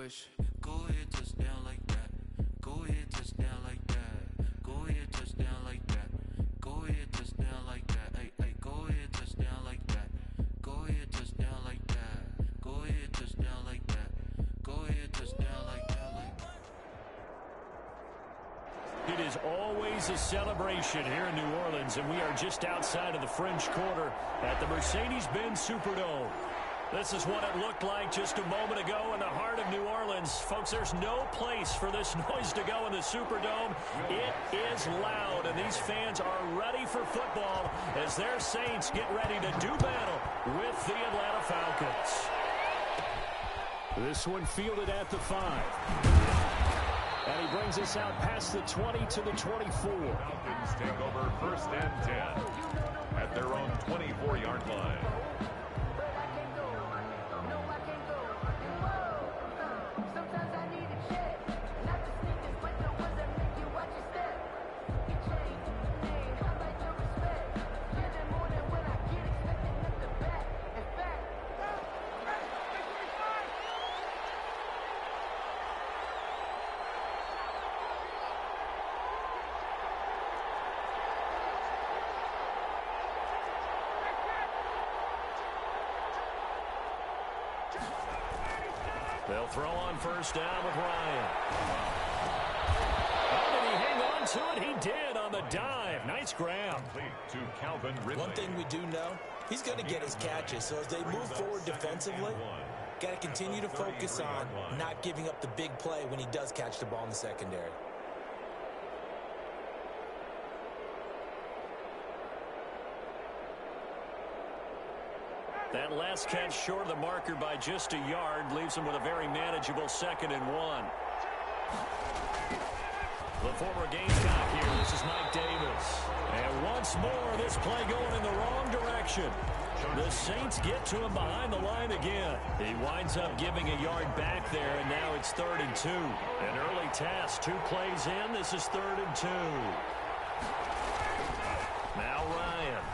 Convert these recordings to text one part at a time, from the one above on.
wish. Go ahead, touchdown like that. Go ahead, touchdown like that. Go ahead, touchdown like that. Go ahead, touchdown like that. Hey, hey, go ahead, touchdown like that. Go ahead, touchdown like that. Go ahead, touchdown like that. Go ahead, touchdown like that. It is always a celebration here in New Orleans, and we are just outside of the French Quarter at the Mercedes-Benz Superdome. This is what it looked like just a moment ago in the heart of New Orleans. Folks, there's no place for this noise to go in the Superdome. It is loud, and these fans are ready for football as their Saints get ready to do battle with the Atlanta Falcons. This one fielded at the 5. And he brings us out past the 20 to the 24. Falcons take over 1st and 10 at their own 24-yard line. They'll throw on 1st down with Ryan. Oh, did he hang on to it? He did on the dive. Nice grab. To Calvin Ridley. One thing we do know, he's going to get his catches. So as they move forward defensively, got to continue to focus on not giving up the big play when he does catch the ball in the secondary. That last catch short of the marker by just a yard leaves him with a very manageable 2nd and 1. The former Gamecock here. This is Mike Davis. And once more, this play going in the wrong direction. The Saints get to him behind the line again. He winds up giving a yard back there, and now it's 3rd and 2. An early task, 2 plays in. This is 3rd and 2. Now Ryan.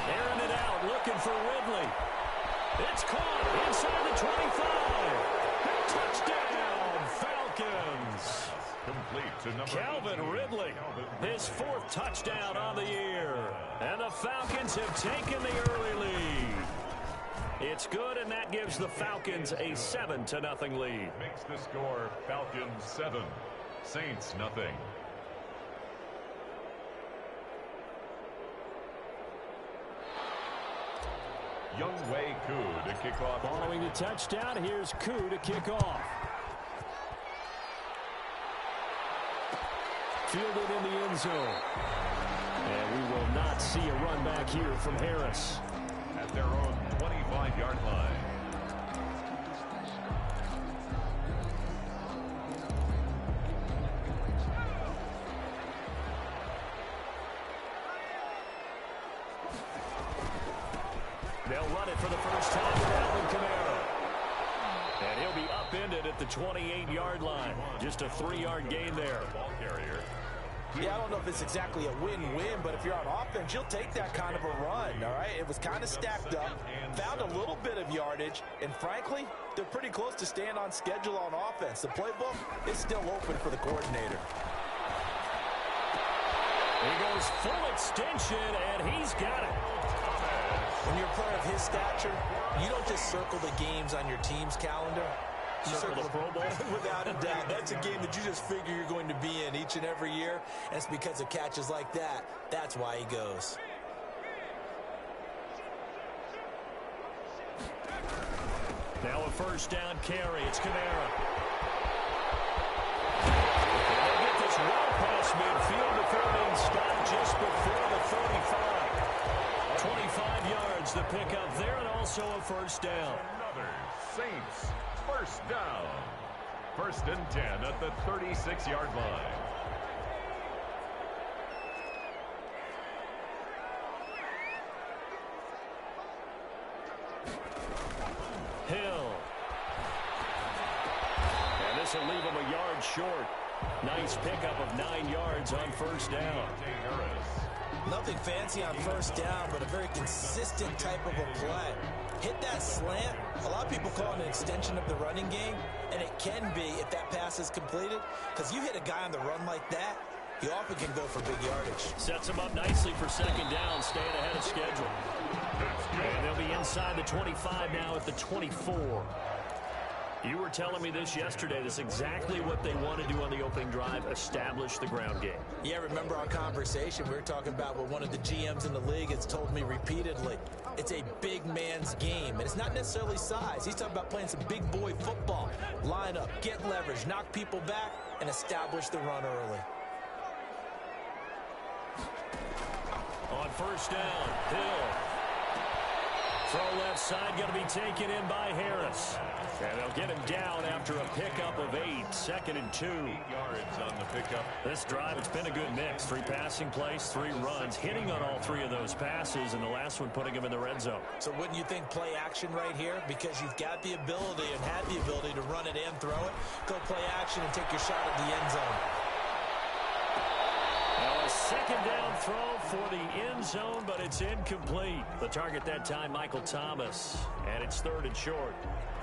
Airing it out, looking for Ridley. It's caught inside the 25. Touchdown, Falcons. Complete to number Calvin Ridley, his 4th touchdown on the year. And the Falcons have taken the early lead. It's good, and that gives the Falcons a 7-0 lead. Makes the score Falcons 7, Saints nothing. Young Wei Koo to kick off. Following the touchdown, here's Koo to kick off. Fielded in the end zone. And we will not see a run back here from Harris. At their own 25-yard line. They'll run it for the first time with Alvin Kamara. And he'll be upended at the 28-yard line. Just a 3-yard gain there. Ball carrier. Yeah, I don't know if it's exactly a win-win, but if you're on offense, you'll take that kind of a run, all right? It was kind of stacked up, found a little bit of yardage, and frankly, they're pretty close to staying on schedule on offense. The playbook is still open for the coordinator. He goes full extension, and he's got it. When you're a player of his stature, you don't just circle the games on your team's calendar. You Circle the Pro Bowl? Without a doubt. That's a game that you just figure you're going to be in each and every year. And it's because of catches like that. That's why he goes. Now a 1st down carry. It's Kamara. They get this well past midfield before being stopped just before the 35. 25 yards the pickup there, and also a 1st down. Another Saints 1st down. 1st and 10 at the 36-yard line. Hill. And this will leave him a yard short. Nice pickup of 9 yards on 1st down. Harris. Nothing fancy on first down, but a very consistent type of a play. Hit that slant. A lot of people call it an extension of the running game, and it can be if that pass is completed, because you hit a guy on the run like that, he often can go for big yardage. Sets him up nicely for second down, staying ahead of schedule. And they'll be inside the 25 now at the 24. You were telling me this yesterday. This is exactly what they want to do on the opening drive, establish the ground game. Yeah, remember our conversation? We were talking about what one of the GMs in the league has told me repeatedly. It's a big man's game, and it's not necessarily size. He's talking about playing some big boy football. Line up, get leverage, knock people back, and establish the run early. On first down, Hill. Throw left side, going to be taken in by Harris. And they'll get him down after a pickup of 8, 2nd and 2. 8 yards on the pickup. This drive, it's been a good mix. 3 passing plays, 3 runs, hitting on all 3 of those passes, and the last one putting him in the red zone. So wouldn't you think play action right here? Because you've got the ability and had the ability to run it and throw it. Go play action and take your shot at the end zone. Now a second down throw for the end zone, but it's incomplete. The target that time, Michael Thomas, and it's 3rd and short.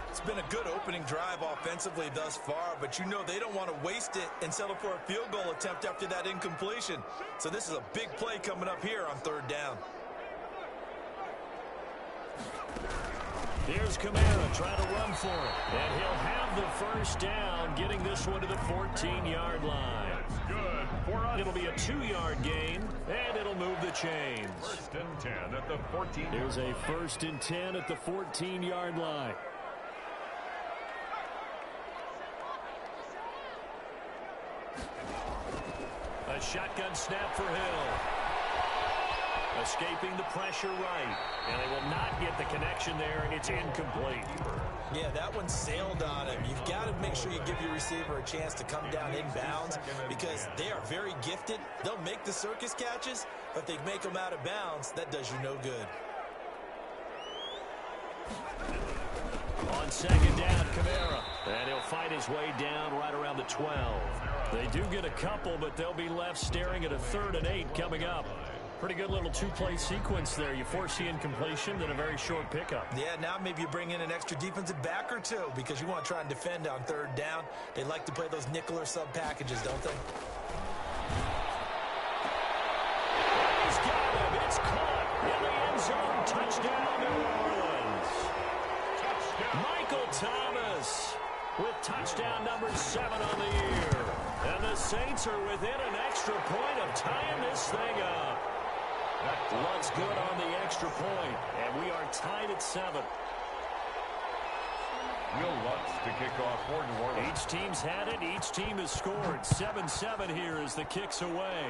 It's been a good opening drive offensively thus far, but you know they don't want to waste it and settle for a field goal attempt after that incompletion. So this is a big play coming up here on 3rd down. Here's Kamara trying to run for it. And he'll have the first down, getting this one to the 14-yard line. That's good for us. It'll be a 2-yard gain, and it'll move the chains. 1st and 10 at the 14. Here's a 1st and 10 at the 14-yard line. A shotgun snap for Hill. Escaping the pressure right. And they will not get the connection there, and it's incomplete. Yeah, that one sailed on him. You've got to make sure you give your receiver a chance to come down inbounds because they are very gifted. They'll make the circus catches, but if they make them out of bounds, that does you no good. On second down, Kamara. And he'll fight his way down right around the 12. They do get a couple, but they'll be left staring at a 3rd and 8 coming up. Pretty good little 2-play sequence there. You force the incompletion, then a very short pickup. Yeah, now maybe you bring in an extra defensive back or 2 because you want to try and defend on 3rd down. They like to play those nickel or sub packages, don't they? He's got him. It's caught in the end zone. Touchdown, New Orleans. Michael Thomas with touchdown number 7 on the year. And the Saints are within an extra point of tying this thing up. Lutz good on the extra point, and we are tied at 7. Will Lutz to kick off for New Orleans. Each team's had it. Each team has scored. 7-7 here as the kick's away.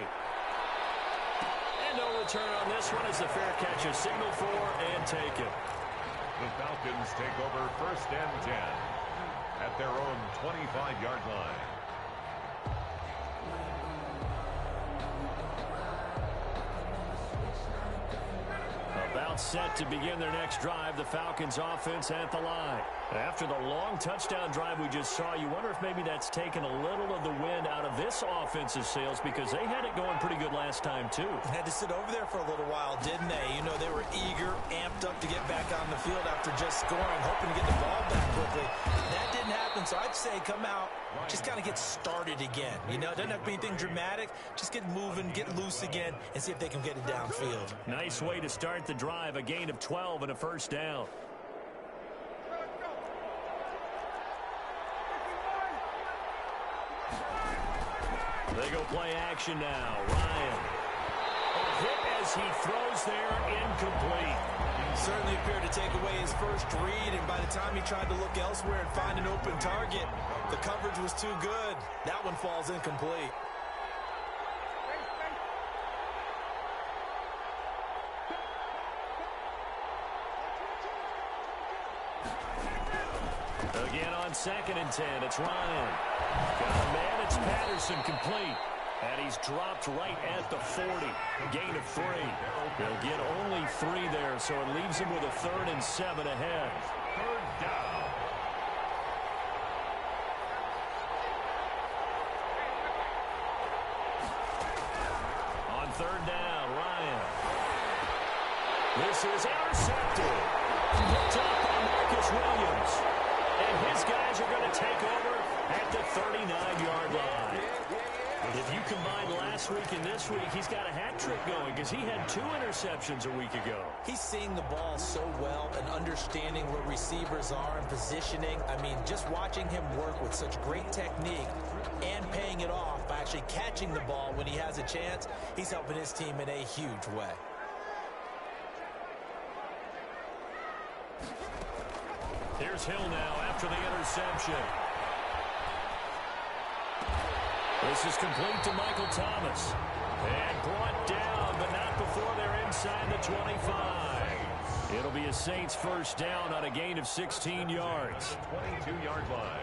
And no return on this one as the fair catch is signaled for and taken. The Falcons take over 1st and 10 at their own 25-yard line. About set to begin their next drive, the Falcons offense at the line. After the long touchdown drive we just saw, you wonder if maybe that's taken a little of the wind out of this offensive sails because they had it going pretty good last time too. Had to sit over there for a little while, didn't they? You know, they were eager, amped up to get back on the field after just scoring, hoping to get the ball back quickly. That didn't happen, so I'd say come out, just kind of get started again. You know, it doesn't have to be anything dramatic. Just get moving, get loose again, and see if they can get it downfield. Nice way to start the drive, a gain of 12 and a first down. They go play action now. Ryan. A hit as he throws there, incomplete. Certainly appeared to take away his first read, and by the time he tried to look elsewhere and find an open target, the coverage was too good. That one falls incomplete. Again on 2nd and 10, it's Ryan. Got a man, it's Patterson, complete. And he's dropped right at the 40. Gain of 3. They'll get only 3 there, so it leaves him with a 3rd and 7 ahead. 3rd down. On 3rd down, Ryan. This is intercepted. Picked up by Marcus Williams. And his guys are going to take over at the 39-yard line. If you combine last week and this week, he's got a hat trick going because he had 2 interceptions a week ago. He's seeing the ball so well and understanding where receivers are and positioning. I mean, just watching him work with such great technique and paying it off by actually catching the ball when he has a chance, he's helping his team in a huge way. Here's Hill now after the interception. This is complete to Michael Thomas. And brought down, but not before they're inside the 25. It'll be a Saints first down on a gain of 16 yards. 22-yard line.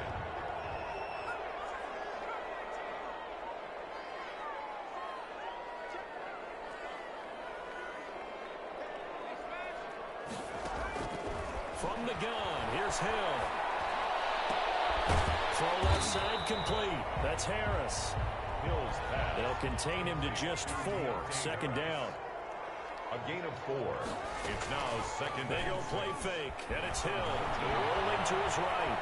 From the gun, here's Hill. Throw left side complete. That's Harris. Hill's pass. They'll contain him to just 4. Second down. A gain of 4. It's now second They go play fake, and it's Hill rolling to his right.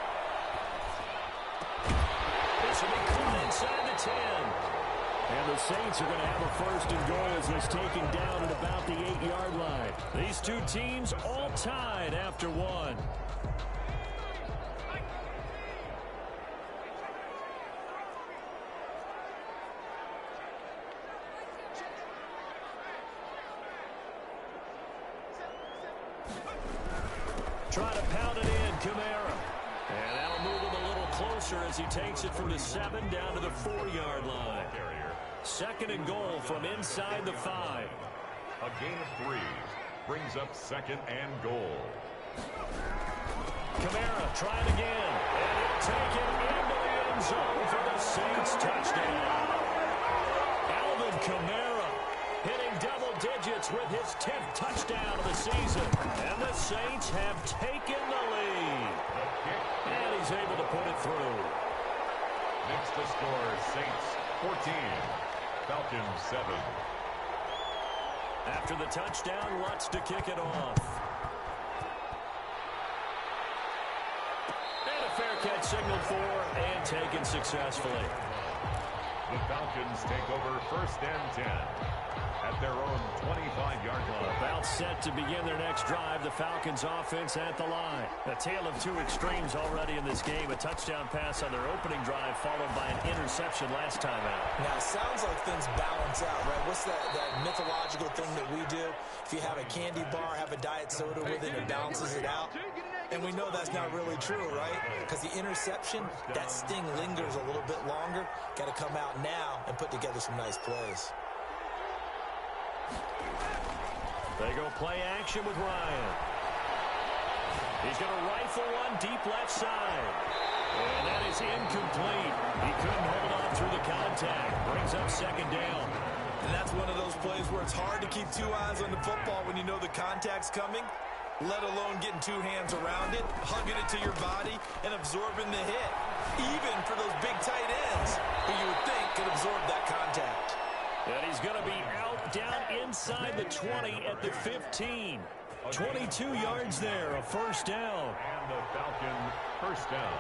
This will be caught inside the 10. And the Saints are going to have a first and goal as he's taken down at about the 8-yard line. These two teams all tied after 1. Try to pound it in, Kamara. And that'll move him a little closer as he takes it from the 7 down to the 4-yard line. Second and goal from inside the 5. A gain of 3 brings up second and goal. Kamara trying again. And he'll take it into the end zone for the Saints touchdown. Alvin Kamara hitting double digits with his 10th touchdown of the season. And the Saints have taken the lead. And he's able to put it through. Next to score, Saints 14, Falcons 7. After the touchdown, Lutz to kick it off. And a fair catch signaled for and taken successfully. The Falcons take over first and 10 at their own 25-yard line. About set to begin their next drive. The Falcons offense at the line. A tale of 2 extremes already in this game. A touchdown pass on their opening drive followed by an interception last time out. Now, it sounds like things balance out, right? What's that mythological thing that we do? If you have a candy bar, have a diet soda with it, it balances it out. And we know that's not really true, right? Because the interception, that sting lingers a little bit longer. Got to come out now and put together some nice plays. They go play action with Ryan. He's going to rifle one deep left side. And that is incomplete. He couldn't hold on through the contact. Brings up second down. And that's one of those plays where it's hard to keep 2 eyes on the football when you know the contact's coming, let alone getting 2 hands around it, hugging it to your body, and absorbing the hit. Even for those big tight ends who you would think could absorb that contact. And he's going to be out down inside the 20 at the 15. 22 yards there, a first down. And the Falcon first down.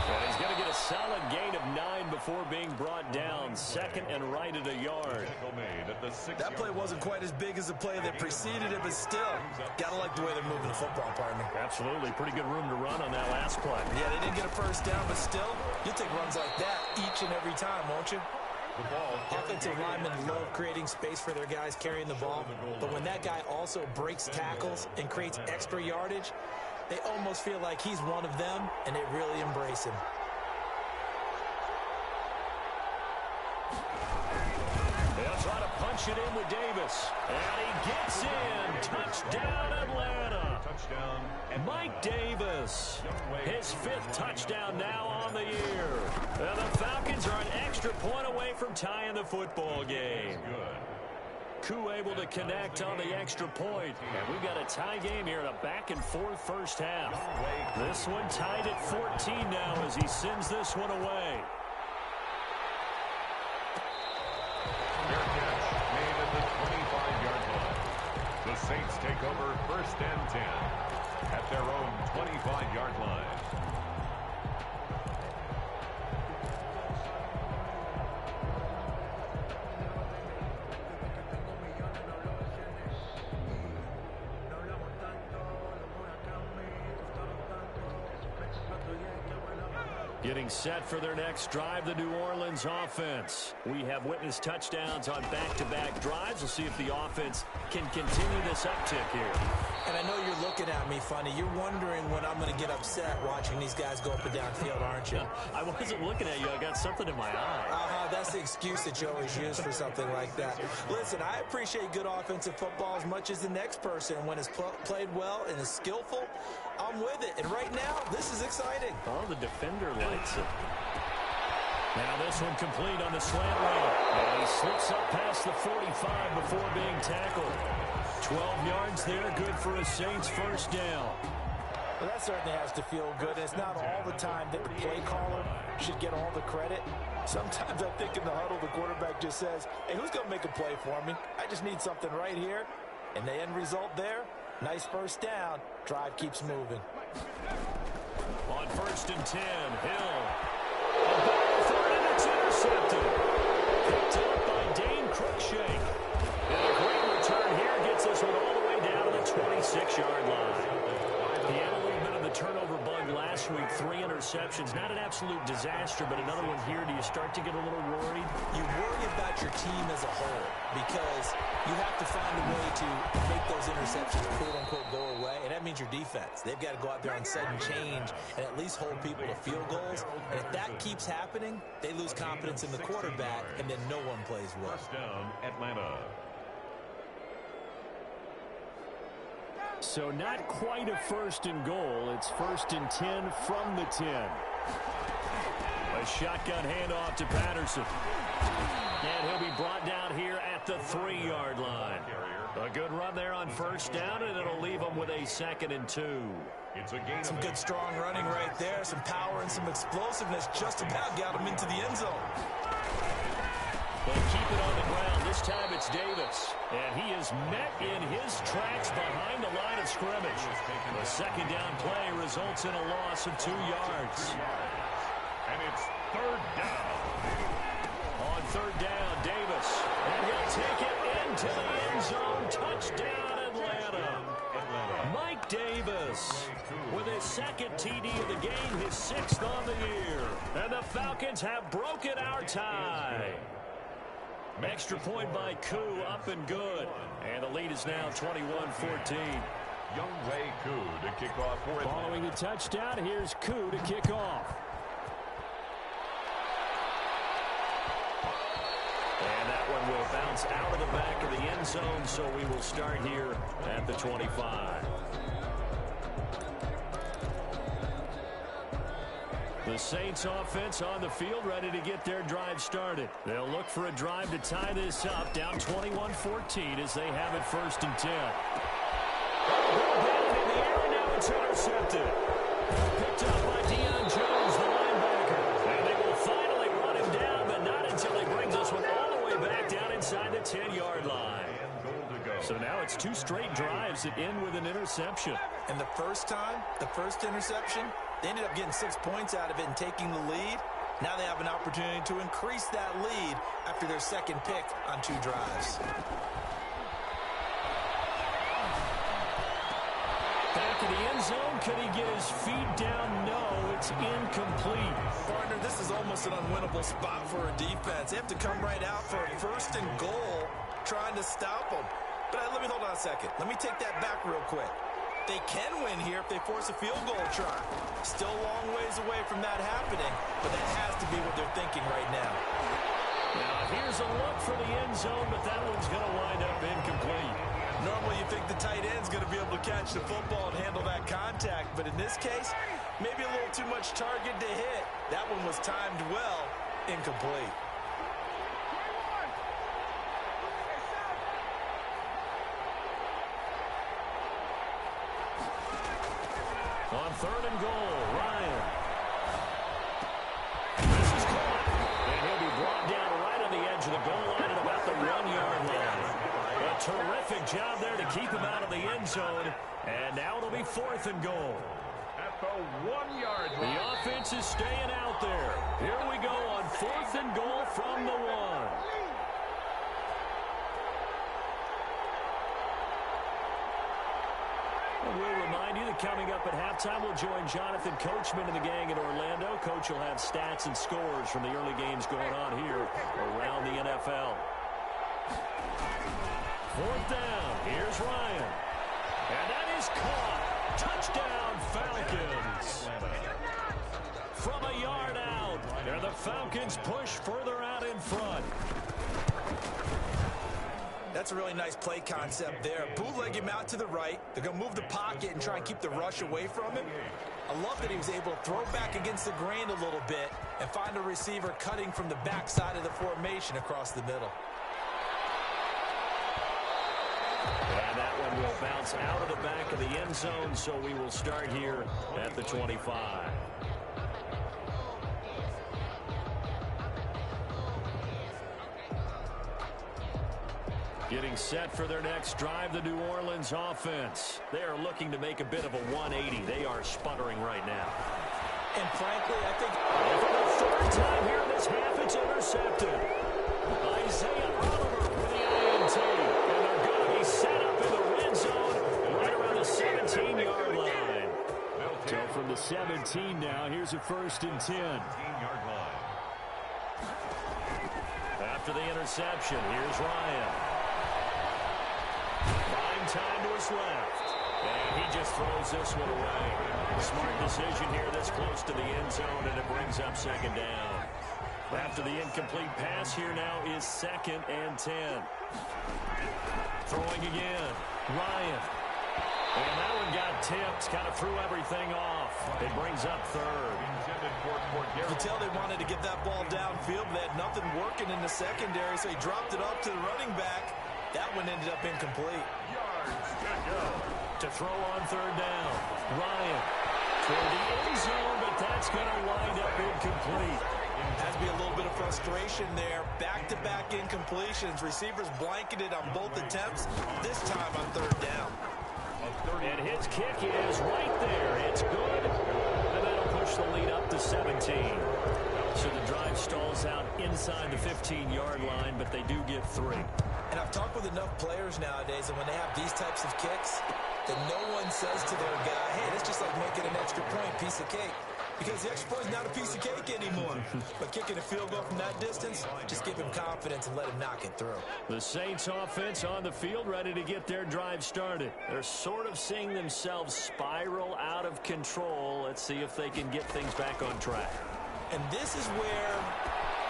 And he's going to get a solid gain of 9 before being brought down. Second and right at a yard. That play wasn't quite as big as the play that preceded it, but still, got to like the way they're moving the football, partner. Absolutely. Pretty good room to run on that last play. Yeah, they didn't get a first down, but still, you'll take runs like that each and every time, won't you? Offensive linemen love creating space for their guys carrying the ball, but when that guy also breaks tackles and creates extra yardage, they almost feel like he's one of them, and they really embrace him. They'll try to punch it in with Davis. And he gets in. Touchdown, Atlanta. Touchdown. Mike Davis. His 5th touchdown now on the year. And the Falcons are an extra point away from tying the football game. Koo able to connect on the extra point. And we've got a tie game here in a back-and-forth first half. This one tied at 14 now as he sends this one away. Fair catch take over 1st and 10 at their own 25-yard line. Getting set for their next drive, the New Orleans offense. We have witnessed touchdowns on back-to-back drives. We'll see if the offense can continue this uptick here. And I know you're looking at me funny. You're wondering when I'm going to get upset watching these guys go up and down field, aren't you? I wasn't looking at you. I got something in my eye. That's the excuse that you always use for something like that. Listen, I appreciate good offensive football as much as the next person. When it's played well and is skillful, I'm with it. And right now, this is exciting. Oh, the defender likes it. Now this one complete on the slant route. And he slips up past the 45 before being tackled. 12 yards there, good for a Saints first down. Well, that certainly has to feel good. And it's not all the time that the play caller should get all the credit. Sometimes I think in the huddle, the quarterback just says, hey, who's going to make a play for me? I just need something right here. And the end result there, nice first down. Drive keeps moving. On 1st and 10, Hill. And it's intercepted. Picked up by Dane Cruikshank. And a great return here gets us one all the way down to the 26-yard line. He had a little bit of the turnover bug last week, 3 interceptions. Not an absolute disaster, but another one here. Do you start to get a little worried? You worry about your team as a whole because you have to find a way to make those interceptions, quote-unquote, go away, and that means your defense. They've got to go out there on sudden change and at least hold people to field goals. And if that keeps happening, they lose confidence in the quarterback, and then no one plays well. First down, Atlanta. So not quite a 1st and goal. It's 1st and 10 from the 10. A shotgun handoff to Patterson. And he'll be brought down here at the 3-yard line. A good run there on 1st down, and it'll leave them with a 2nd and 2. It's a gain. Some good strong running right there. Some power and some explosiveness just about got him into the end zone. They keep it on the ground. This time it's Davis. And he is met in his tracks behind the line of scrimmage. The 2nd down play results in a loss of 2 yards. And it's 3rd down. On 3rd down, Davis. And he'll take it into the end zone. Touchdown, Atlanta. Mike Davis with his 2nd TD of the game, his 6th on the year. And the Falcons have broken our tie. Extra point by Koo, up and good. And the lead is now 21-14. Younghoe Koo to kick off for it. Following the touchdown, here's Koo to kick off. And that one will bounce out of the back of the end zone, so we will start here at the 25. The Saints offense on the field, ready to get their drive started. They'll look for a drive to tie this up, down 21-14 as they have it 1st and 10. Down in the air, and now it's intercepted. Picked up by Deion Jones, the linebacker. And they will finally run him down, but not until he brings us one all the way back down inside the 10-yard line. So now it's 2 straight drives that end with an interception. And the first time, the first interception, they ended up getting 6 points out of it and taking the lead. Now they have an opportunity to increase that lead after their 2nd pick on 2 drives. Back in the end zone, could he get his feet down? No, it's incomplete. Partner, this is almost an unwinnable spot for a defense. They have to come right out for a 1st and goal, trying to stop them. But let me hold on a second. Let me take that back real quick. They can win here if they force a field goal try. Still a long ways away from that happening, but that has to be what they're thinking right now. Now here's a look for the end zone, but that one's going to wind up incomplete. Normally you think the tight end's going to be able to catch the football and handle that contact, but in this case, maybe a little too much target to hit. That one was timed well, incomplete. On 3rd and goal, Ryan. This is caught. And he'll be brought down right on the edge of the goal line at about the 1-yard line. A terrific Terrific job there to keep him out of the end zone. And now it'll be 4th and goal. At the 1-yard line. The offense is staying out there. Here we go on 4th and goal from the 1. We'll remind you that coming up at halftime, we'll join Jonathan Coachman and the gang in Orlando. Coach will have stats and scores from the early games going on here around the NFL. 4th down. Here's Ryan. And that is caught. Touchdown, Falcons. From a yard out. And the Falcons push further out in front. That's a really nice play concept there. Bootleg him out to the right. They're going to move the pocket and try and keep the rush away from him. I love that he was able to throw back against the grain a little bit and find a receiver cutting from the backside of the formation across the middle. And that one will bounce out of the back of the end zone, so we will start here at the 25. Getting set for their next drive, the New Orleans offense. They are looking to make a bit of a 180. They are sputtering right now. And frankly, I think for the 3rd time here in this half, it's intercepted. Isaiah Oliver with the INT. And they're going to be set up in the red zone right around the 17-yard line. So from the 17 now, here's a 1st and 10. 17-yard line. After the interception, here's Ryan. Fine time to his left. And he just throws this one away. Smart decision here this close to the end zone, and it brings up 2nd down. After the incomplete pass, here now is 2nd and 10. Throwing again. Ryan. And that one got tipped. Kind of threw everything off. It brings up 3rd. you could tell they wanted to get that ball downfield, but they had nothing working in the secondary, so he dropped it off to the running back. That one ended up incomplete. Yards to go. To throw on 3rd down. Ryan toward the end zone, but that's going to wind up incomplete. Has to be a little bit of frustration there. Back-to-back incompletions. Receivers blanketed on both attempts, this time on 3rd down. And his kick is right there. It's good. And that'll push the lead up to 17. So the drive stalls out inside the 15-yard line, but they do get 3. And I've talked with enough players nowadays, and when they have these types of kicks, that no one says to their guy, hey, it's just like making an extra point, piece of cake. Because the extra point is not a piece of cake anymore. But kicking a field goal from that distance, just give him confidence and let him knock it through. The Saints offense on the field, ready to get their drive started. They're sort of seeing themselves spiral out of control. Let's see if they can get things back on track. And this is where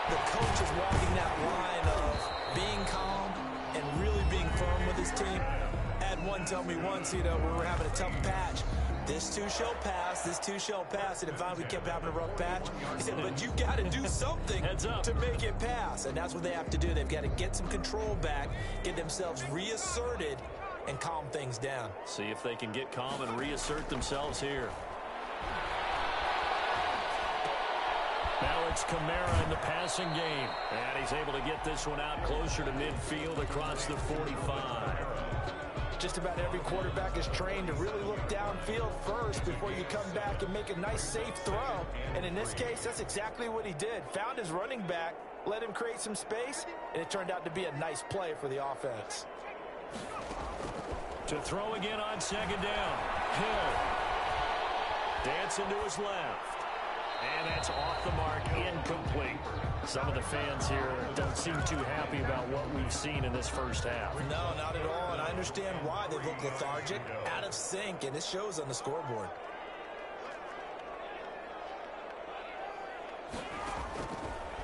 the coach is walking that line of being calm and really being firm with his team. I had one tell me once, when we were having a tough patch, this too shall pass, this too shall pass. And finally we kept having a rough patch. He said, but you got to do something to make it pass. And that's what they have to do. They've got to get some control back, get themselves reasserted, and calm things down. See if they can get calm and reassert themselves here. Now it's Kamara in the passing game. And he's able to get this one out closer to midfield across the 45. Just about every quarterback is trained to really look downfield first before you come back and make a nice, safe throw. And in this case, that's exactly what he did. Found his running back, let him create some space, and it turned out to be a nice play for the offense. To throw again on 2nd down. Hill. Dancing to his left. And that's off the mark, incomplete. Some of the fans here don't seem too happy about what we've seen in this first half. No, not at all, and I understand why. They look lethargic, out of sync, and it shows on the scoreboard.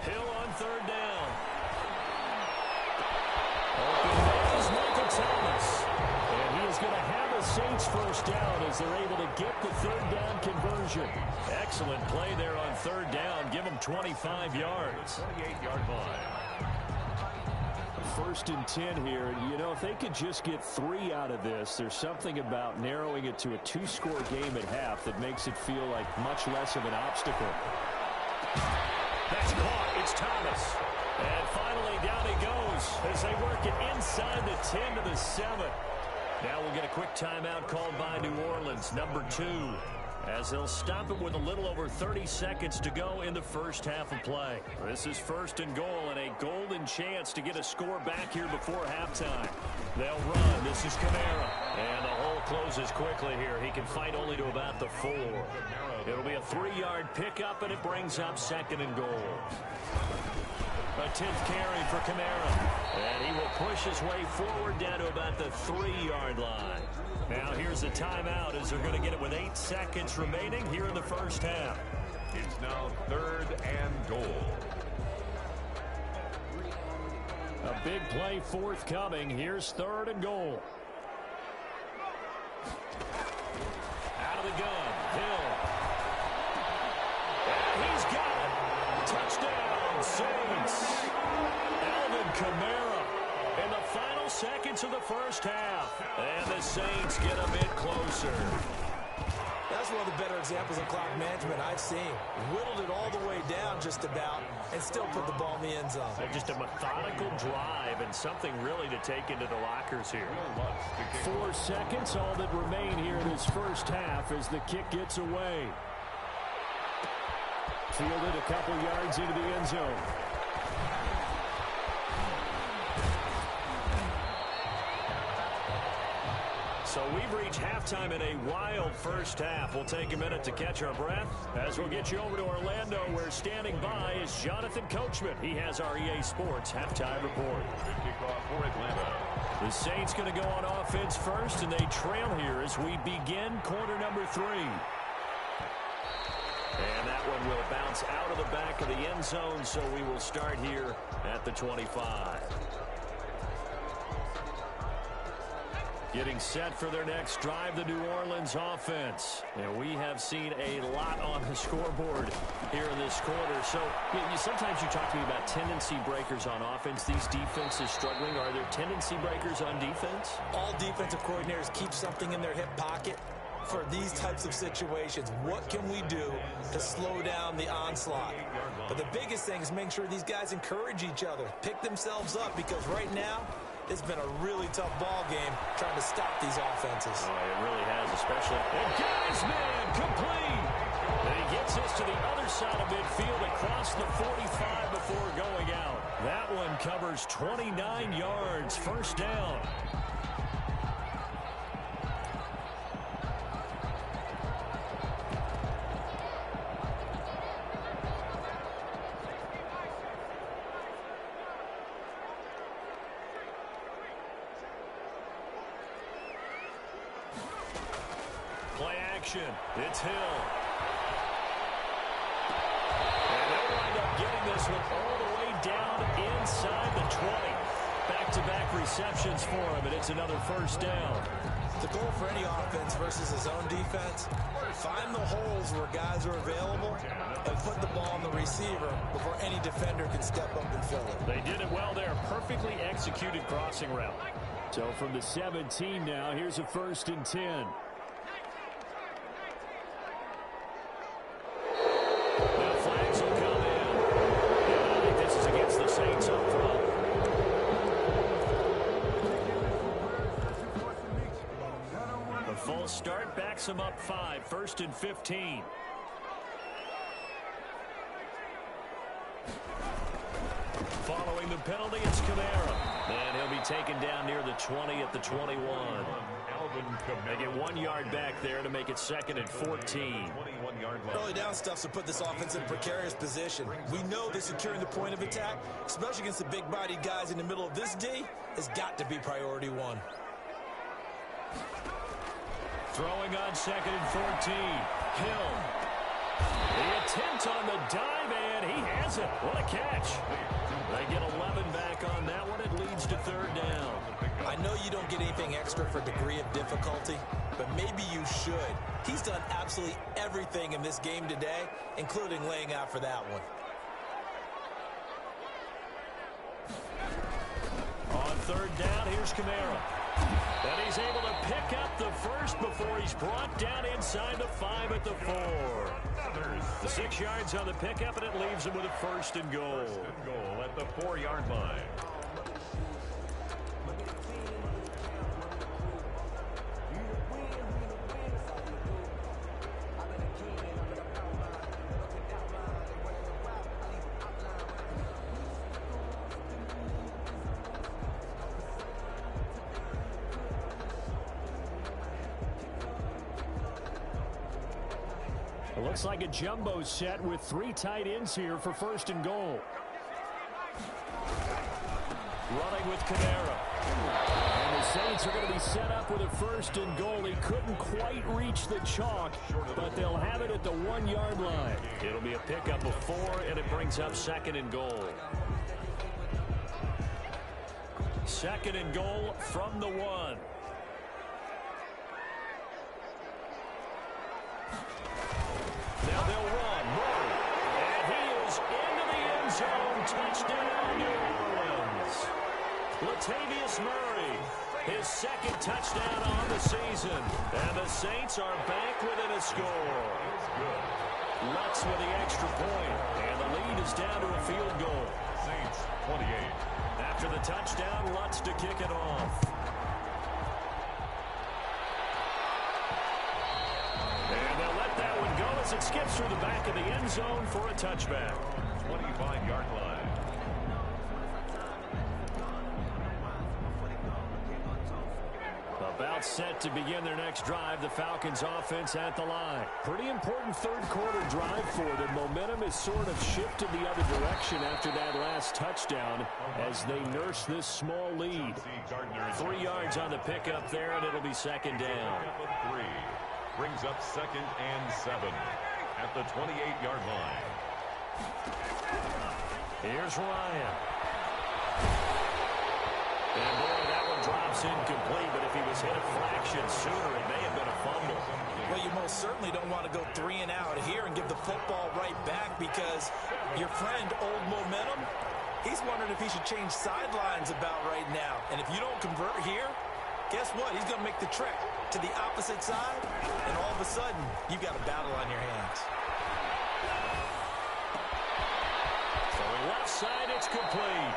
Hill on 3rd down. Open is Michael Thomas. And he is going to have a Saints first down as they're able to get the 3rd down conversion. Excellent play there on 3rd down. Give them 25 yards. 28-yard line. 1st and 10 here. If they could just get 3 out of this, there's something about narrowing it to a 2-score game at half that makes it feel like much less of an obstacle. That's caught. It's Thomas. And finally, down he goes as they work it inside the 10 to the 7. Now we'll get a quick timeout called by New Orleans, number 2, as they'll stop it with a little over 30 seconds to go in the first half of play. This is first and goal and a golden chance to get a score back here before halftime. They'll run. This is Kamara. And the hole closes quickly here. He can fight only to about the 4. It'll be a 3-yard pickup, and it brings up second and goal. A 10th carry for Kamara. And he will push his way forward down to about the 3-yard line. Now here's a timeout as they're going to get it with 8 seconds remaining here in the first half. It's now 3rd and goal. A big play forthcoming. Here's 3rd and goal. Out of the gun. Hill. And he's got it. Touchdown, Saints. Alvin Kamara in the final seconds of the first half. And the Saints get a bit closer. That's one of the better examples of clock management I've seen. Whittled it all the way down just about and still put the ball in the end zone. Just a methodical drive and something really to take into the lockers here. 4 seconds, all that remain here in this first half as the kick gets away. Fielded a couple yards into the end zone. So we've reached halftime in a wild first half. We'll take a minute to catch our breath as we'll get you over to Orlando, where standing by is Jonathan Coachman. He has our EA Sports halftime report. For Atlanta. The Saints going to go on offense first, and they trail here as we begin quarter number 3. And that one will bounce out of the back of the end zone, so we will start here at the 25. Getting set for their next drive, the New Orleans offense. And we have seen a lot on the scoreboard here in this quarter. So sometimes you talk to me about tendency breakers on offense. These defenses struggling. Are there tendency breakers on defense? All defensive coordinators keep something in their hip pocket for these types of situations. What can we do to slow down the onslaught? But the biggest thing is making sure these guys encourage each other, pick themselves up, because right now, it's been a really tough ball game trying to stop these offenses. Oh, it really has, especially. And guys, man, complete. And he gets us to the other side of midfield across the 45 before going out. That one covers 29 yards, first down. It's Hill. And they'll wind up getting this one all the way down inside the 20. Back-to-back receptions for him, and it's another first down. The goal for any offense versus his own defense, find the holes where guys are available and put the ball on the receiver before any defender can step up and fill it. They did it well there. Perfectly executed crossing route. So from the 17 now, here's a 1st and 10. Now flags will come in. And I think this is against the Saints up front. The false start backs them up 5. 1st and 15. Following the penalty, it's Kamara. And he'll be taken down near the 20 at the 21. They get 1 yard back there to make it 2nd and 14. Early down stuff to put this offense in a precarious position. We know that securing the point of attack, especially against the big-bodied guys in the middle of this D, has got to be priority 1. Throwing on 2nd and 14. Hill. The attempt on the dive, and he has it. What a catch. They get 11 back on that one. It leads to 3rd down. I know you don't get anything extra for degree of difficulty, but maybe you should. He's done absolutely everything in this game today, including laying out for that one. On 3rd down, here's Kamara. And he's able to pick up the first before he's brought down inside the 5 at the 4. The 6 yards on the pickup, and it leaves him with a first and goal. First and goal at the 4-yard line. It looks like a jumbo set with 3 tight ends here for first and goal. Running with Kamara. And the Saints are going to be set up with a first and goal. He couldn't quite reach the chalk, but they'll have it at the 1-yard line. It'll be a pickup of 4, and it brings up second and goal. Second and goal from the 1. Now they'll run. Murray. And he is into the end zone. Touchdown, New Orleans. Latavius Murray, his second touchdown on the season. And the Saints are back within a score. Lutz with the extra point. And the lead is down to a field goal. Saints 28. After the touchdown, Lutz to kick it off. And they'll let that one go as it skips through the back of the end zone for a touchback. 25-yard line. About set to begin their next drive, the Falcons offense at the line. Pretty important third quarter drive for them. Momentum has sort of shifted the other direction after that last touchdown as they nurse this small lead. 3 yards on the pickup there, and it'll be second down. Pickup of 3. Brings up second and 7 at the 28-yard line. Here's Ryan. And boy, that one drops incomplete, but if he was hit a fraction sooner, it may have been a fumble. Well, you most certainly don't want to go 3 and out here and give the football right back because your friend, Old Momentum, he's wondering if he should change sidelines about right now. And if you don't convert here, guess what? He's going to make the trek to the opposite side, and all of a sudden, you've got a battle on your hands. Throwing left side, it's complete.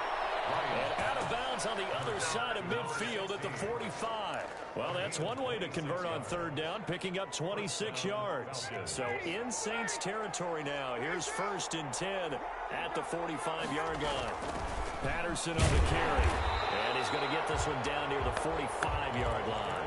And out of bounds on the other side of midfield at the 45. Well, that's one way to convert on third down, picking up 26 yards. So in Saints territory now. Here's first and 10 at the 45-yard line. Patterson on the carry. And he's going to get this one down near the 45-yard line.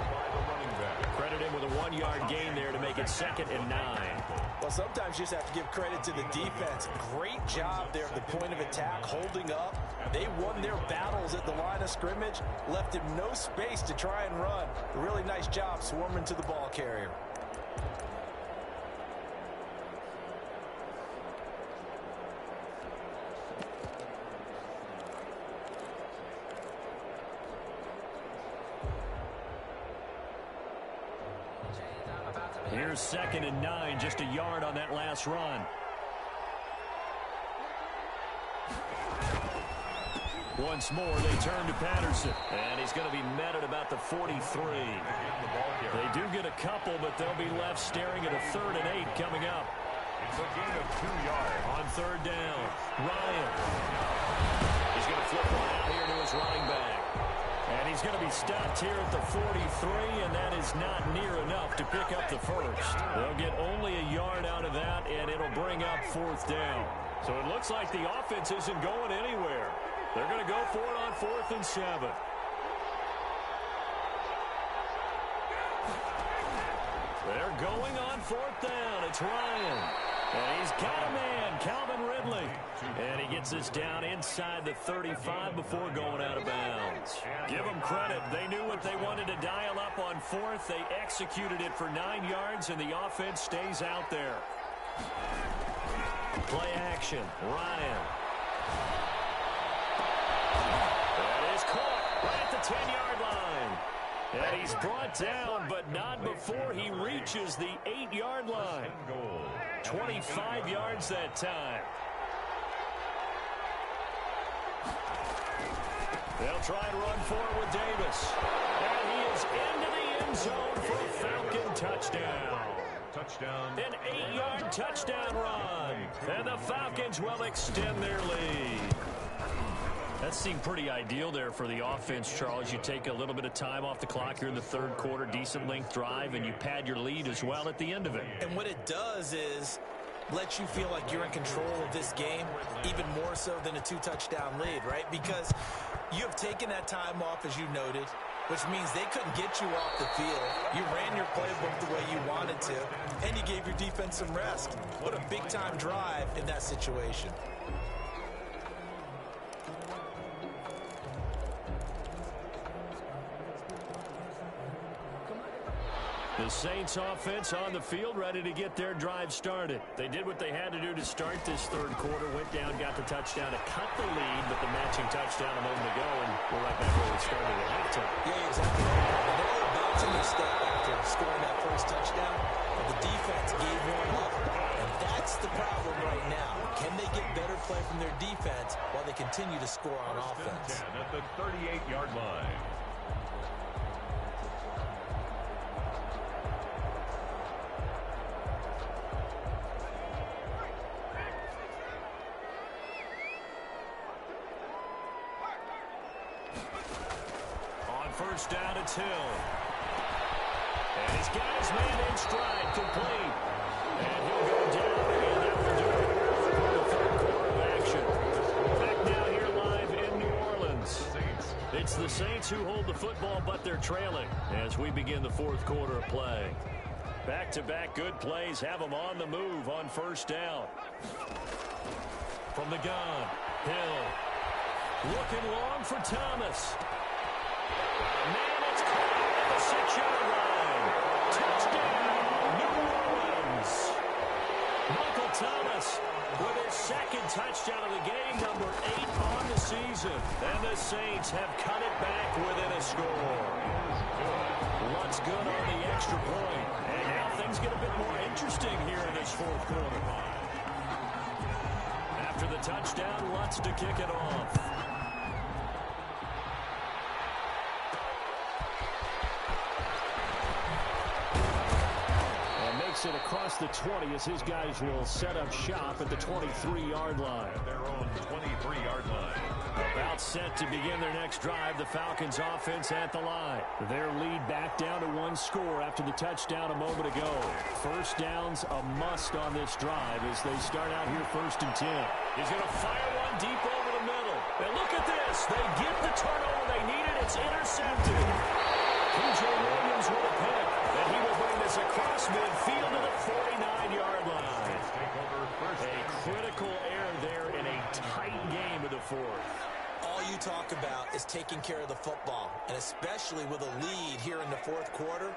Credit him with a 1-yard gain there to make it second and 9. Well, sometimes you just have to give credit to the defense. Great job there at the point of attack, holding up. They won their battles at the line of scrimmage, left him no space to try and run. A really nice job swarming to the ball carrier. Here's second and 9, just a yard on that last run. Once more, they turn to Patterson. And he's going to be met at about the 43. They do get a couple, but they'll be left staring at a 3rd and 8 coming up. It's a gain of 2 yards. On third down, Ryan. He's going to flip one out here to his running back. And he's going to be stopped here at the 43, and that is not near enough to pick up the first. They'll get only a yard out of that, and it'll bring up 4th down. So it looks like the offense isn't going anywhere. They're going to go for it on 4th and 7. They're going on 4th down. It's Ryan. And he's got a man, Calvin Ridley. And he gets this down inside the 35 before going out of bounds. Give them credit. They knew what they wanted to dial up on 4th. They executed it for 9 yards, and the offense stays out there. Play action. Ryan. That is caught right at the 10-yard line. And he's brought down, but not before he reaches the 8-yard line. 25 yards that time. They'll try and run for it with Davis. And touchdown. Touchdown. An 8-yard touchdown run. And the Falcons will extend their lead. That seemed pretty ideal there for the offense, Charles. You take a little bit of time off the clock here in the third quarter, decent length drive, and you pad your lead as well at the end of it. And what it does is let you feel like you're in control of this game, even more so than a 2-touchdown lead, right? Because you have taken that time off, as you noted, which means they couldn't get you off the field. You ran your playbook the way you wanted to, and you gave your defense some rest. What a big-time drive in that situation. The Saints offense on the field, ready to get their drive started. They did what they had to do to start this third quarter, went down, got the touchdown to cut the lead, but the matching touchdown a moment ago, and we're right back where we started at halftime. Yeah, exactly. And they were bouncing their step after scoring that first touchdown, but the defense gave one up, and that's the problem right now. Can they get better play from their defense while they continue to score on offense? At the 38-yard line. First down, it's Hill. And he's got his man in stride, complete. And he'll go down, and that will do it for the third quarter of action. Back now here live in New Orleans. It's the Saints who hold the football, but they're trailing as we begin the fourth quarter of play. Back-to-back good plays have them on the move on first down. From the gun, Hill. Looking long for Thomas. Man, it's caught at the 6-yard line. Touchdown, New Orleans. Michael Thomas with his second touchdown of the game, number 8 on the season. And the Saints have cut it back within a score. Lutz good on the extra point. And now things get a bit more interesting here in this fourth quarter. After the touchdown, Lutz to kick it off. It across the 20 as his guys will set up shop at the 23-yard line. At their own 23-yard line. About set to begin their next drive, the Falcons offense at the line. Their lead back down to 1 score after the touchdown a moment ago. First down's a must on this drive as they start out here 1st and 10. He's going to fire one deep over the middle. And look at this. They get the turnover they needed. It's intercepted. P.J. Williams with a pick. And he will bring this across midfield to the 49-yard line. A critical error there in a tight game of the fourth. All you talk about is taking care of the football, and especially with a lead here in the fourth quarter.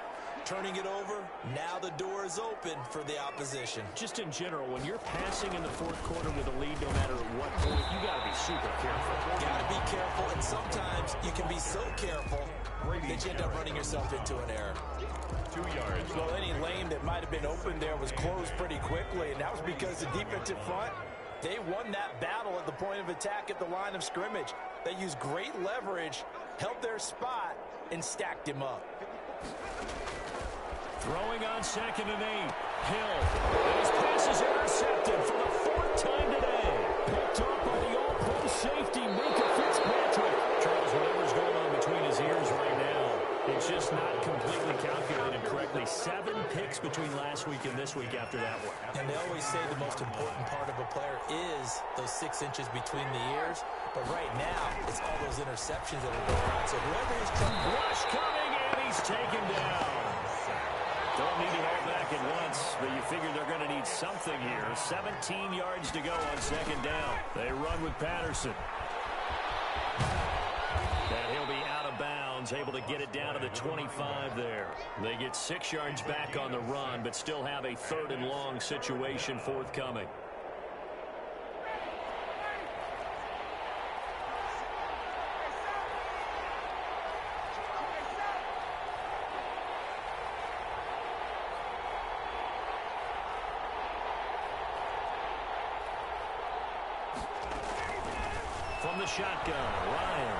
Turning it over, now the door is open for the opposition. Just in general, when you're passing in the fourth quarter with a lead, no matter what point, you got to be super careful. Got to be careful, and sometimes you can be so careful that you end up running yourself into an error. 2 yards. Well, any lane that might have been open there was closed pretty quickly, and that was because the defensive front, they won that battle at the point of attack at the line of scrimmage. They used great leverage, held their spot, and stacked him up. Throwing on 2nd and 8. Hill. And his pass is intercepted for the 4th time today. Picked up by the all-pro safety, Minka Fitzpatrick. Charles, whatever's going on between his ears right now, it's just not completely calculated correctly. 7 picks between last week and this week after that one. And they always say the most important part of a player is those 6 inches between the ears. But right now, it's all those interceptions that are going on. So whoever is trying to rush coming, and he's taken down. Don't need to hold back at once, but you figure they're going to need something here. 17 yards to go on 2nd down. They run with Patterson. And he'll be out of bounds, able to get it down to the 25 there. They get 6 yards back on the run, but still have a 3rd and long situation forthcoming. From the shotgun, Ryan.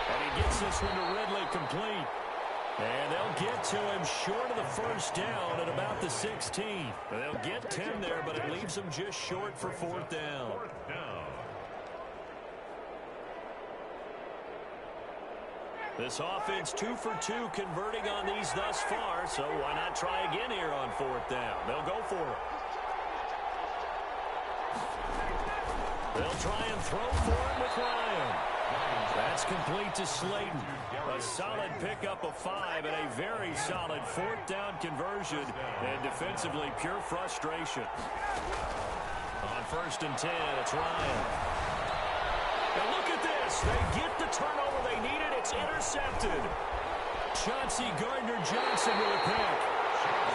And he gets this one to Ridley complete. And they'll get to him short of the first down at about the 16. They'll get 10 there, but it leaves them just short for fourth down. This offense 2 for 2 converting on these thus far, so why not try again here on fourth down? They'll go for it. They'll try and throw for him with Ryan. That's complete to Slayton. A solid pickup of 5 and a very solid fourth down conversion, and defensively pure frustration. On 1st and 10, it's Ryan. Now look at this. They get the turnover they needed. It's intercepted. Chauncey Gardner-Johnson with a pick.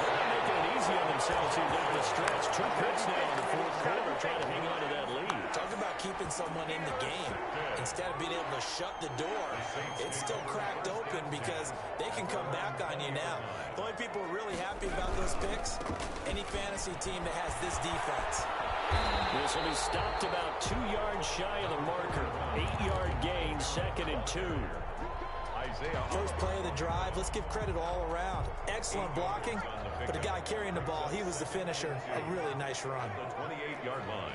They're not making it easy on themselves here down the stretch. 2 picks now in the fourth quarter trying to hang on to that lead. Talk about keeping someone in the game. Instead of being able to shut the door, it's still cracked open because they can come back on you now. The only people who are really happy about those picks, any fantasy team that has this defense. This will be stopped about 2 yards shy of the marker. 8-yard gain, 2nd and 2. First play of the drive, let's give credit all around. Excellent blocking, but the guy carrying the ball, he was the finisher. A really nice run. The 28-yard line.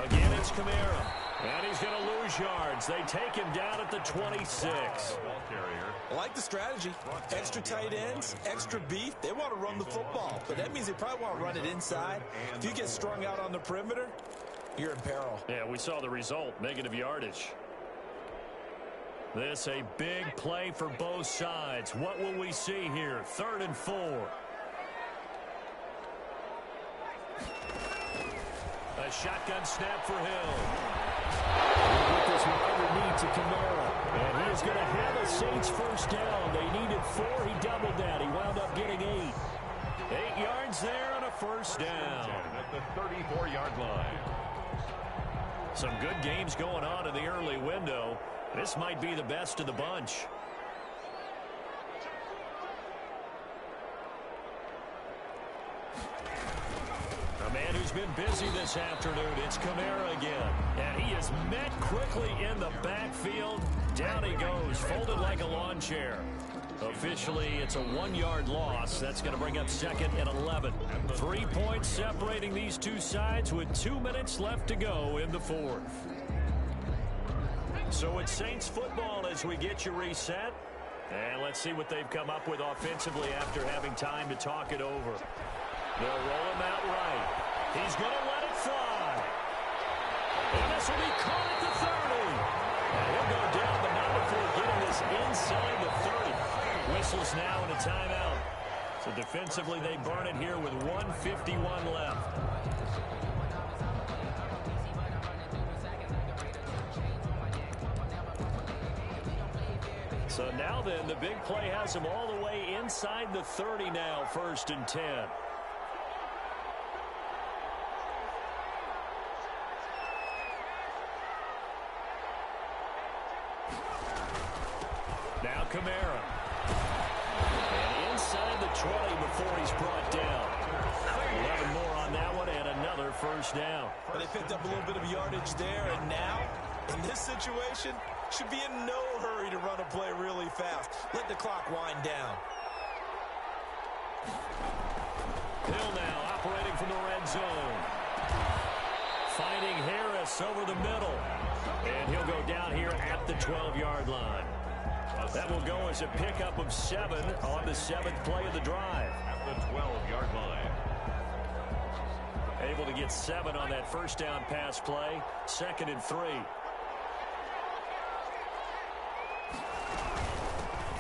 Again, it's Kamara. And he's going to lose yards. They take him down at the 26. I like the strategy. Extra tight ends, extra beef. They want to run the football, but that means they probably want to run it inside. If you get strung out on the perimeter, you're in peril. Yeah, we saw the result, negative yardage. This a big play for both sides. What will we see here? 3rd and 4. A shotgun snap for Hill. We'll get this one underneath to Kamara. And he is going to have a Saints first down. They needed 4. He doubled that. He wound up getting 8. 8 yards there on a first down. At the 34-yard line. Some good games going on in the early window. This might be the best of the bunch. A man who's been busy this afternoon, it's Kamara again. And he is met quickly in the backfield. Down he goes, folded like a lawn chair. Officially, it's a 1-yard loss. That's going to bring up 2nd and 11. 3 points separating these two sides with 2 minutes left to go in the fourth. So it's Saints football as we get you reset. And let's see what they've come up with offensively after having time to talk it over. They'll roll him out right. He's going to let it fly. And this will be caught at the 30. And he'll go down, but not before getting this inside the 30. Whistles now and a timeout. So defensively, they burn it here with 1:51 left. So now then, the big play has him all the way inside the 30 now, 1st and 10. Now Kamara. And inside the 20 before he's brought down. 11 more on that one and another first down. But they picked up a little bit of yardage there, and now, in this situation, should be in no hurry to run a play really fast. Let the clock wind down. Hill now operating from the red zone. Finding Harris over the middle. And he'll go down here at the 12-yard line. That will go as a pickup of 7 on the 7th play of the drive. At the 12-yard line. Able to get 7 on that first down pass play. 2nd and 3.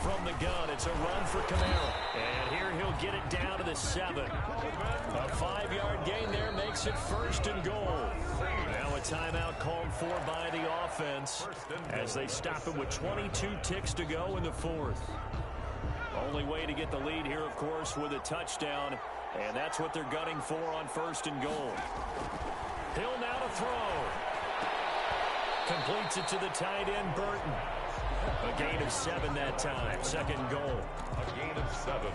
From the gun, it's a run for Kamara. And here he'll get it down to the 7. A 5-yard gain there makes it 1st and goal. Now a timeout called for by the offense as they stop him with 22 ticks to go in the fourth. Only way to get the lead here, of course, with a touchdown. And that's what they're gunning for on 1st and goal. Hill now to throw. Completes it to the tight end, Burton. A gain of 7 that time. 2nd goal. A gain of 7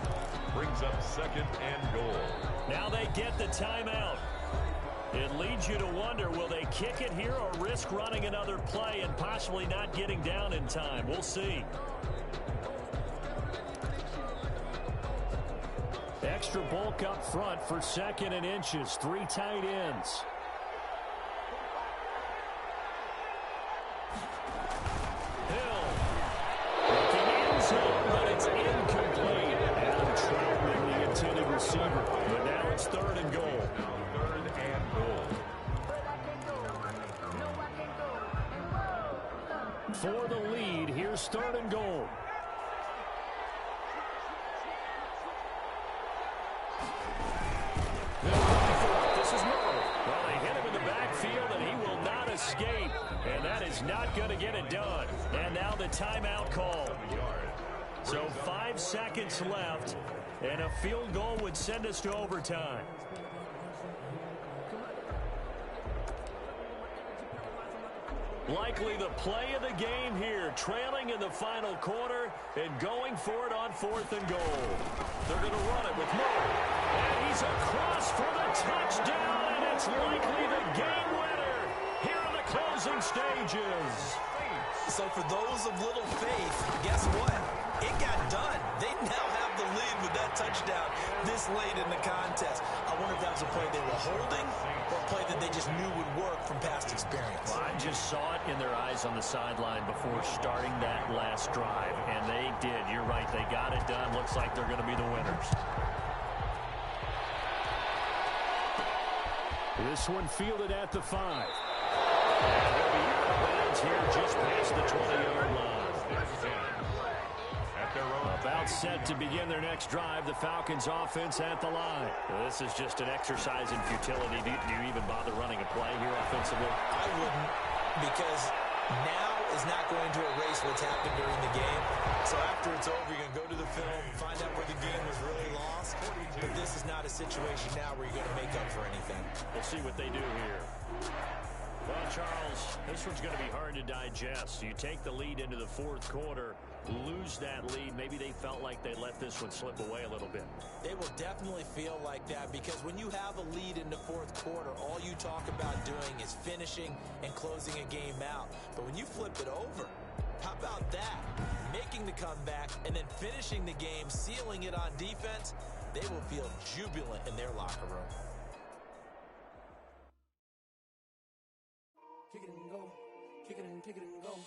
brings up 2nd and goal. Now they get the timeout. It leads you to wonder, will they kick it here or risk running another play and possibly not getting down in time? We'll see. extra bulk up front for 2nd and inches. 3 tight ends. Hill. Looking end zone, but it's incomplete. Adam traveling the intended receiver. But now it's 3rd and goal. For the lead, here's 3rd and goal. This is Mo. Well, they hit him in the backfield, and he will not escape. And that is not going to get it done. And now the timeout call. So 5 seconds left, and a field goal would send us to overtime. Likely the play of the game here, trailing in the final quarter and going for it on 4th and goal. They're going to run it with Moore. And he's across for the touchdown, and it's likely the game winner here in the closing stages. So for those of little faith, guess what? It got done. They now have the lead with that touchdown this late in the contest. I wonder if that was a play they were holding or a play that they just knew would work from past experience. Well, I just saw it in their eyes on the sideline before starting that last drive, and they did. You're right. They got it done. Looks like they're going to be the winners. This one fielded at the 5. And he'll be out of bounds here just past the 20-yard line. About set to begin their next drive, the Falcons offense at the line. This is just an exercise in futility. Do you even bother running a play here offensively? I wouldn't, because now is not going to erase what's happened during the game. So after it's over, you're going to go to the film and find out where the game was really lost. But this is not a situation now where you're going to make up for anything. We'll see what they do here. Well, Charles, this one's going to be hard to digest. You take the lead into the 4th quarter, lose that lead. Maybe they felt like they let this one slip away a little bit. They will definitely feel like that, because when you have a lead in the 4th quarter, all you talk about doing is finishing and closing a game out. But when you flip it over, how about that? Making the comeback and then finishing the game, sealing it on defense, they will feel jubilant in their locker room. Kick it and go. Kick it and go.